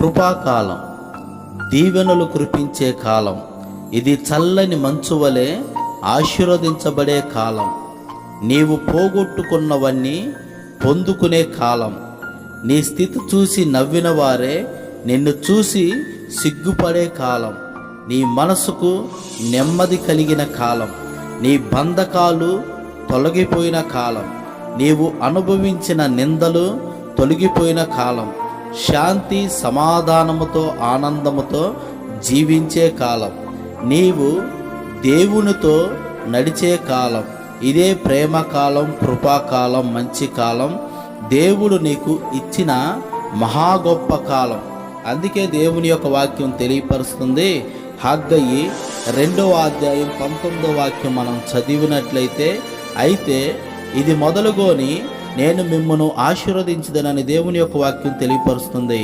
కృపాకాలం, దీవెనలు కురిపించే కాలం. ఇది చల్లని మంచు వలె ఆశీర్వదించబడే కాలం. నీవు పోగొట్టుకున్నవన్నీ పొందుకునే కాలం. నీ స్థితి చూసి నవ్విన వారే నిన్ను చూసి సిగ్గుపడే కాలం. నీ మనసుకు నెమ్మది కలిగిన కాలం. నీ బంధకాలు తొలగిపోయిన కాలం. నీవు అనుభవించిన నిందలు తొలగిపోయిన కాలం. శాంతి సమాధానముతో ఆనందముతో జీవించే కాలం. నీవు దేవునితో నడిచే కాలం. ఇదే ప్రేమ కాలం, కృపాకాలం, మంచి కాలం. దేవుడు నీకు ఇచ్చిన మహా గొప్ప కాలం. అందుకే దేవుని యొక్క వాక్యం తెలియపరుస్తుంది. హగ్గయి 2వ అధ్యాయం 19వ వాక్యం మనం చదివినట్లయితే, అయితే ఇది మొదలుగోని నేను మిమ్మును ఆశీర్వదించదనని దేవుని యొక్క వాక్యం తెలియపరుస్తుంది.